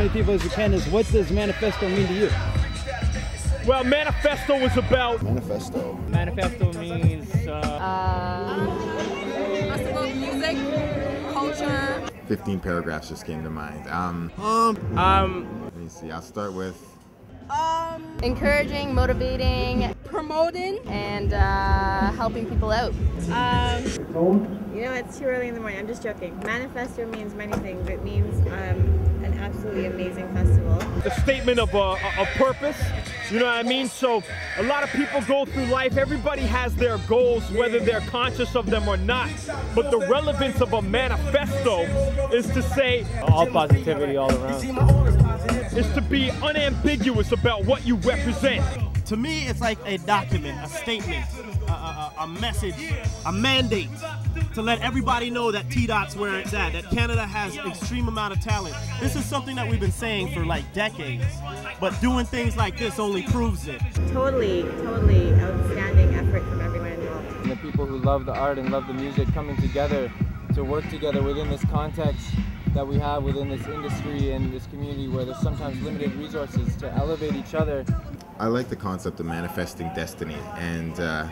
many people as you can is, what does Manifesto mean to you? Well, Manifesto is about... Manifesto. Manifesto means... festival of music, culture. 15 paragraphs just came to mind. Let me see, I'll start with... Encouraging, motivating, promoting, and helping people out. You know, it's too early in the morning. I'm just joking. Manifesto means many things. It means an absolutely amazing festival. The statement of a purpose, you know what I mean? So a lot of people go through life, everybody has their goals, whether they're conscious of them or not. But the relevance of a manifesto is to say, all positivity all around. Is to be unambiguous about what you represent. To me, it's like a document, a statement, a message, a mandate to let everybody know that T-Dot's where it's at, that Canada has extreme amount of talent. This is something that we've been saying for like decades, but doing things like this only proves it. Totally outstanding effort from everyone involved. And the people who love the art and love the music coming together to work together within this context that we have within this industry and this community where there's sometimes limited resources to elevate each other. I like the concept of manifesting destiny, and I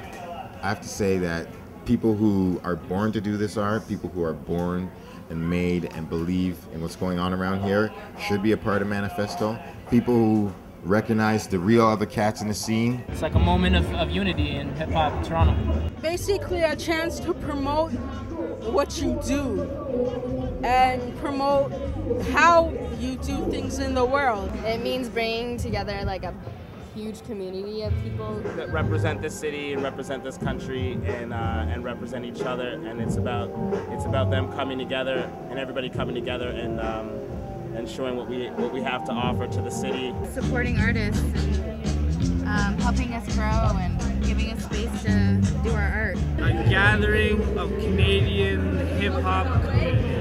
have to say that people who are born to do this art, people who are born and made and believe in what's going on around here should be a part of Manifesto. People who recognize the real other cats in the scene. It's like a moment of unity in hip-hop Toronto. basically a chance to promote what you do and promote how you do things in the world. It means bringing together like a huge community of people that represent this city and represent this country and represent each other, and it's about them coming together and everybody coming together and showing what we have to offer to the city. Supporting artists and helping us grow and giving us space to do our art. A gathering of Canadian hip-hop community.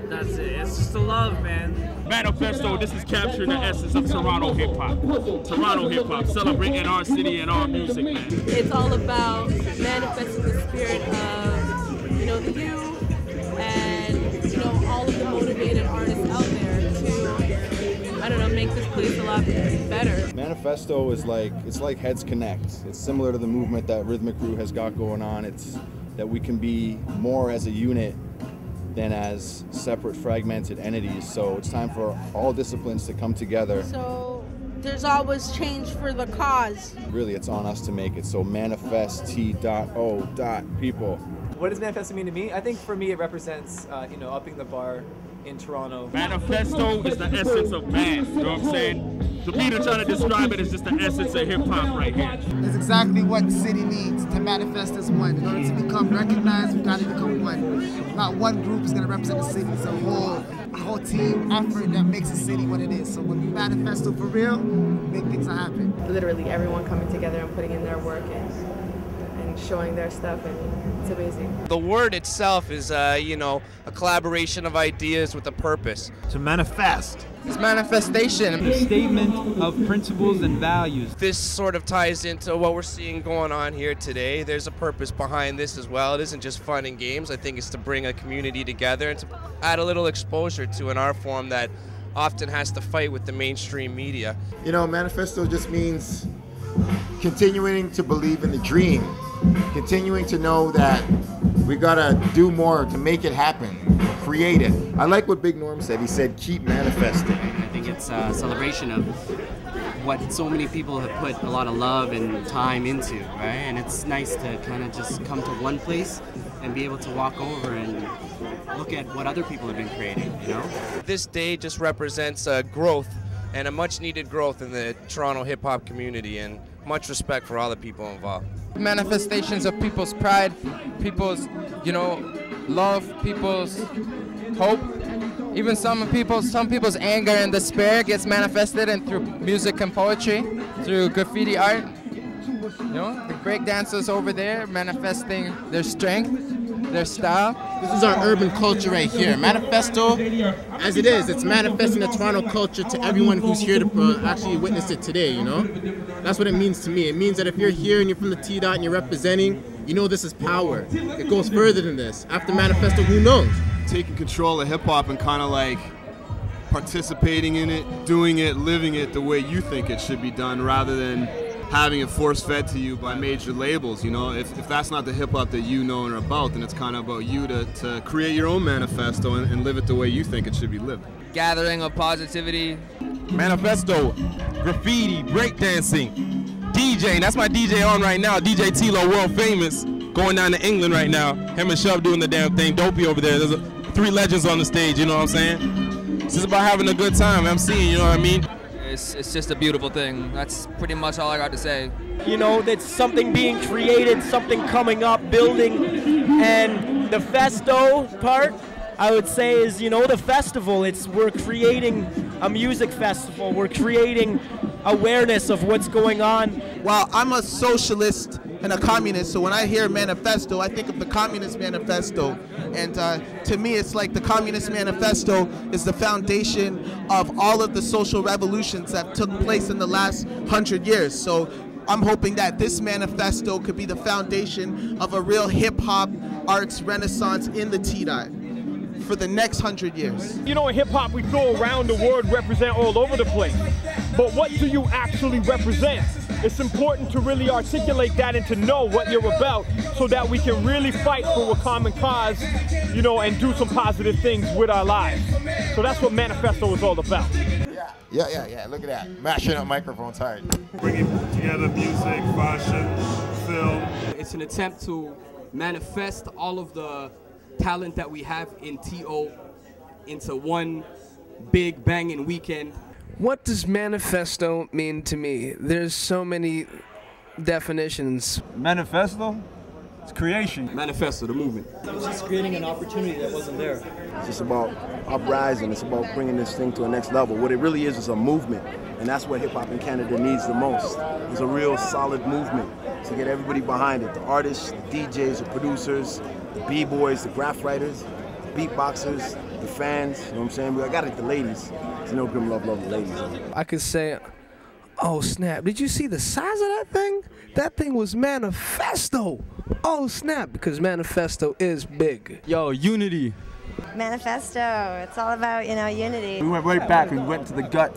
That's it. It's just a love, man. Manifesto, this is capturing the essence of Toronto hip-hop. Toronto hip-hop, celebrating our city and our music, man. It's all about manifesting the spirit of, the youth and, all of the motivated artists out there to, make this place a lot better. Manifesto is it's like Heads Connect. It's similar to the movement that Rhythmicru has got going on. It's that we can be more as a unit than as separate fragmented entities. So it's time for all disciplines to come together. So there's always change for the cause. Really, it's on us to make it. So manifest T.O.people. What does manifesto mean to me? I think for me it represents, upping the bar in Toronto. Manifesto is the essence of man, you know what I'm saying? To me, to try to describe it is just the essence of hip-hop right here. It's exactly what the city needs to manifest as one. In order to become recognized, we've got to become one. Not one group is going to represent the city. It's a whole team effort that makes the city what it is. So when we manifesto for real, big things will happen. Literally everyone coming together and putting in their work and showing their stuff, and it's amazing. The word itself is, a collaboration of ideas with a purpose. To manifest. It's manifestation. A statement of principles and values. This sort of ties into what we're seeing going on here today. There's a purpose behind this as well. It isn't just fun and games. I think it's to bring a community together and to add a little exposure to an art form that often has to fight with the mainstream media. Manifesto just means continuing to believe in the dream, continuing to know that we gotta do more to make it happen, create it. I like what Big Norm said. He said, keep manifesting. I think it's a celebration of what so many people have put a lot of love and time into, right? And it's nice to kind of just come to one place and be able to walk over and look at what other people have been creating, This day just represents growth, and a much needed growth in the Toronto hip-hop community, and much respect for all the people involved. Manifestations of people's pride, people's, love, people's hope. Even some people's anger and despair gets manifested through music and poetry, through graffiti art. The break dancers over there manifesting their strength, their style. This is our urban culture right here. Manifesto, as it is, it's manifesting the Toronto culture to everyone who's here to actually witness it today, That's what it means to me. It means that if you're here and you're from the T-Dot and you're representing, this is power. It goes further than this. After Manifesto, who knows? Taking control of hip-hop and kind of participating in it, doing it, living it the way you think it should be done, rather than having it force-fed to you by major labels. You know, if that's not the hip-hop that you know and are about, then it's kind of about you to create your own manifesto and live it the way you think it should be lived. Gathering of positivity. Manifesto, graffiti, breakdancing, DJing. That's my DJ on right now. DJ Tilo, world famous, going down to England right now. Him and Shub doing the damn thing. Dopey over there. There's 3 legends on the stage, you know what I'm saying? It's just about having a good time. I'm seeing, you know what I mean? It's just a beautiful thing. That's pretty much all I got to say. You know, that's something being created, something coming up, building, and the festo part, I would say, is, you know, the festival. We're creating a music festival. We're creating awareness of what's going on. Well, I'm a socialist and a communist, so when I hear manifesto, I think of the Communist Manifesto. And to me, it's like the Communist Manifesto is the foundation of all of the social revolutions that took place in the last 100 years. So I'm hoping that this manifesto could be the foundation of a real hip-hop arts renaissance in the T-Dot for the next 100 years. You know, in hip-hop, we throw around the word represent all over the place. But what do you actually represent? It's important to really articulate that and to know what you're about so that we can really fight for a common cause, you know, and do some positive things with our lives. So that's what Manifesto is all about. Yeah, look at that. Mashing up microphones hard. Bringing together music, fashion, film. It's an attempt to manifest all of the talent that we have in TO into one big banging weekend. What does manifesto mean to me? There's so many definitions. Manifesto? It's creation. Manifesto, the movement. It's just creating an opportunity that wasn't there. It's just about uprising. It's about bringing this thing to a next level. What it really is a movement, and that's what hip-hop in Canada needs the most. It's a real solid movement to get everybody behind it. The artists, the DJs, the producers, the b-boys, the graph writers, the beatboxers, the fans, you know what I'm saying? I got it, the ladies. You know, Grim love the ladies. I could say, oh snap, did you see the size of that thing? That thing was Manifesto. Oh snap, because Manifesto is big. Yo, unity. Manifesto, it's all about, you know, unity. We went right back and went to the gut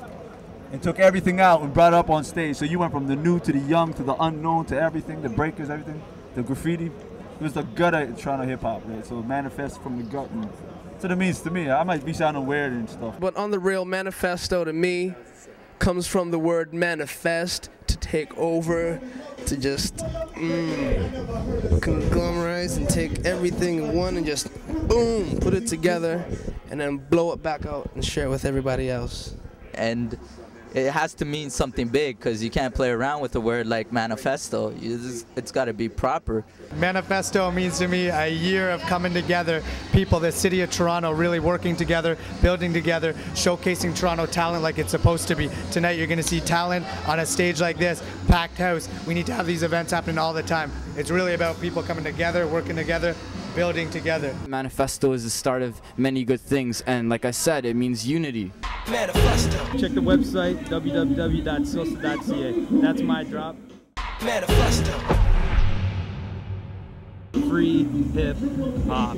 and took everything out and brought it up on stage. So you went from the new to the young to the unknown to everything, the breakers, everything, the graffiti. It was the gut of Toronto hip-hop, right? So manifest from the gut. And that's what it means to me. I might be sounding weird and stuff. But on the real, manifesto to me comes from the word manifest, to take over, to just conglomerize and take everything in one and just boom, put it together and then blow it back out and share it with everybody else. And it has to mean something big, because you can't play around with a word like manifesto. It's got to be proper. Manifesto means to me a year of coming together, people, the city of Toronto really working together, building together, showcasing Toronto talent like it's supposed to be. Tonight you're going to see talent on a stage like this, packed house. We need to have these events happening all the time. It's really about people coming together, working together, building together. Manifesto is the start of many good things, and like I said, it means unity. Manifesto. Check the website, www.silsa.ca. That's my drop. Manifesto. Free hip hop.